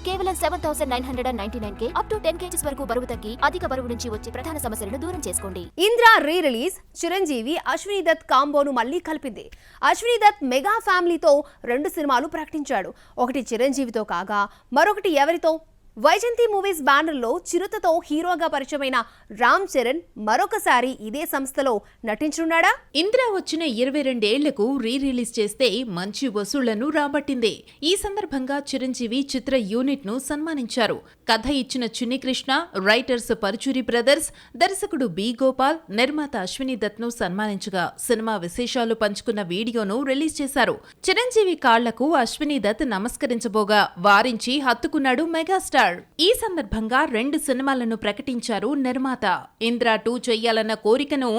కేవలం 7,999K up to 10 kgs వరకు బరువు తగ్గి అధిక బరువు నుంచి వచ్చే ప్రధాన సమస్యలను దూరం చేసుకోండి. ఇంద్ర రీ రిలీజ్ చిరంజీవి అశ్విని దత్ కాంబోను మళ్లీ కలిపింది. అశ్విని దత్ మెగా ఫ్యామిలీతో 2 సినిమాలు ప్రకటించాడు. ఒకటి చిరంజీవితో కాగా మరొకటి ఎవరితో? వైజంతి మూవీస్ బ్యానర్లో చిరుతతో హీరోగా పరిచయమైన రామ్ చరణ్ మరొకసారి ఇదే సంస్థలో నటించనున్నాడా? ఇంద్ర వచ్చిన 22 ఏళ్లకు రీ రిలీజ్ చేస్తే మంచి వసూళ్లను రాబట్టింది. ఈ సందర్భంగా చిరంజీవి చిత్ర యూనిట్ ను సన్మానించారు. కథ ఇచ్చిన చిన్ని కృష్ణ, రైటర్స్ పరుచూరి బ్రదర్స్, దర్శకుడు బి గోపాల్, నిర్మాత అశ్విని దత్ ను సన్మానించగా సినిమా విశేషాలు పంచుకున్న వీడియోను రిలీజ్ చేశారు. చిరంజీవి కాళ్లకు అశ్విని దత్ నమస్కరించబోగా వారించి హత్తుకున్నాడు మెగాస్టార్. ఈ సందర్భంగా 2 సినిమాలను ప్రకటించారు నిర్మాత. ఇంద్ర 2 చెయ్యాలన్న కోరికను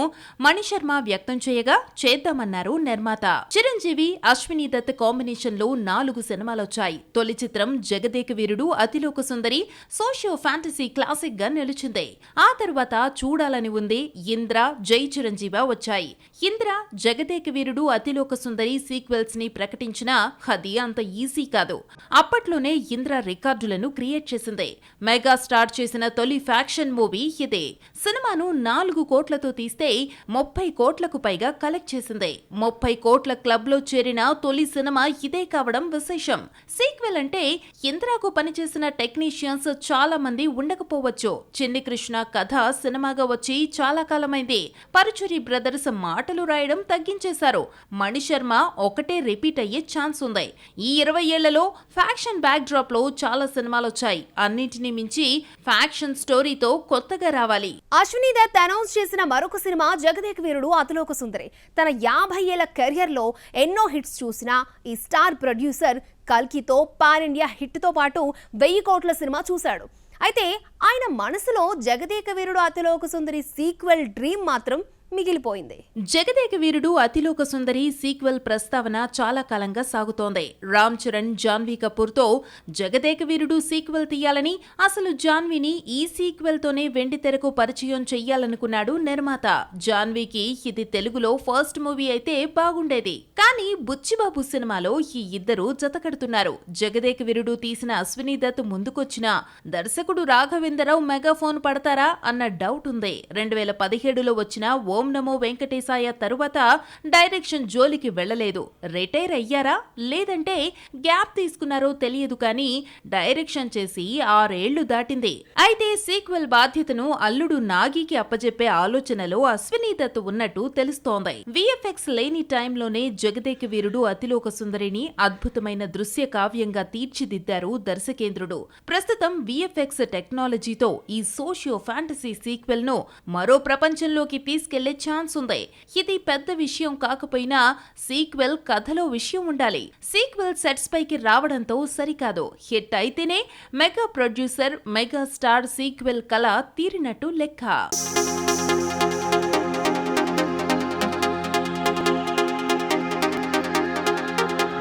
మణిశర్మ వ్యక్తం చేయగా చేద్దామన్నారు నిర్మాత. చిరంజీవి అశ్విని దత్ కాంబినేషన్ లో 4 సినిమాలొచ్చాయి. తొలి చిత్రం Jagadeka Veerudu Athiloka Sundari socio fantasy classic గా నిలిచింది. ఆ తరువాత చూడాలని ఉంది ఇంద్ర, జై చిరంజీవ వచ్చాయి. ఇంద్ర, జగదేక వీరుడు అతిలోక సుందరి సీక్వెల్స్ ని ప్రకటించినా అది అంత ఈజీ కాదు. అప్పట్లోనే ఇంద్ర రికార్డులను క్రియేట్ చేసింది. మెగా స్టార్ చేసిన తొలి ఫ్యాక్షన్ మూవీ ఇదే. సినిమాను 4 కోట్లతో తీస్తే 30 కోట్లకు పైగా కలెక్ట్ చేసింది. 30 కోట్ల క్లబ్ లో చేరిన తొలి సినిమా ఇదే కావడం విశేషం. సీక్వెల్ అంటే ఇంద్రకు పనిచేసిన టెక్నీషియన్స్ చాలా మంది ఉండకపోవచ్చు. చిన్ని కృష్ణ కథ సినిమాగా వచ్చి చాలా కాలమైంది. పరుచూరి బ్రదర్స్ మాటలు రాయడం తగ్గించేశారు. మణిశర్మ ఒకటే రిపీట్ అయ్యే ఛాన్స్ ఉంది. ఈ 20 ఏళ్లలో ఫ్యాక్షన్ బ్యాక్ డ్రాప్ లో చాలా సినిమాలొచ్చాయి. అన్నింటినీ మించి ఫ్యాక్షన్ స్టోరీతో కొత్తగా రావాలి. అశ్విని దత్ అనౌన్స్ చేసిన మరొక సినిమా జగదేక వీరుడు అతిలోక సుందరి. తన 50 ఏళ్ల కెరియర్ లో ఎన్నో హిట్స్ చూసిన ఈ స్టార్ ప్రొడ్యూసర్ కల్కితో పాన్ ఇండియా హిట్ తో పాటు 1000 కోట్ల సినిమా చూశాడు. అయితే ఆయన మనసులో జగదేక వీరుడు అతిలోక సుందరి సీక్వెల్ డ్రీమ్ మాత్రం మిగిలిపోయింది. జగదేక వీరుడు అతిలోక సుందరి సీక్వెల్ ప్రస్తావన చాలా కాలంగా సాగుతోంది. రామ్ చరణ్, జాన్వీ కపూర్ తో జగదేక వీరుడు సీక్వెల్ తీయాలని, అసలు జాన్వీని ఈ సీక్వెల్ తోనే వెండితెరకు పరిచయం చెయ్యాలనుకున్నాడు నిర్మాత. జాన్వీకి ఇది తెలుగులో ఫస్ట్ మూవీ అయితే బాగుండేది. కానీ బుచ్చిబాబు సినిమాలో ఈ ఇద్దరు జతకడుతున్నారు. జగదేక వీరుడు తీసిన అశ్విని దత్ ముందుకొచ్చిన దర్శకుడు రాఘవేంద్రరావు మెగాఫోన్ పడతారా అన్న డౌట్ ఉంది. 2017లో వచ్చిన ఓం నమో వెంకటేశాయ తరువాత డైరెక్షన్ జోలికి వెళ్లలేదు. రిటైర్ అయ్యారా లేదంటే గ్యాప్ తీసుకున్నారో తెలియదు కానీ డైరెక్షన్ చేసి 6 ఏళ్లు దాటింది. అయితే సీక్వెల్ బాధ్యతను అల్లుడు నాగికి అప్పజెప్పే ఆలోచనలో అశ్విని దత్ ఉన్నట్టు తెలుస్తోంది. విఎఫ్ఎక్స్ లేని టైంలోనే జగదేక వీరుడు అతిలోక సుందరిని అద్భుతమైన దృశ్య కావ్యంగా తీర్చిదిద్దారు దర్శకేంద్రుడు. ప్రస్తుతం విఎఫ్ఎక్స్ టెక్నాలజీతో ఈ సోషియో ఫ్యాంటసీ సీక్వెల్ ను మరో ప్రపంచంలోకి తీసుకెళ్లే ఛాన్స్ ఉంది. ఇది పెద్ద విషయం కాకపోయినా సీక్వెల్ కథలో విషయం ఉండాలి. సీక్వెల్ సెట్స్ పైకి రావడంతో సరికాదు. హిట్ అయితేనే mega producer, mega star sequel కళ తీరినట్టు లెక్క.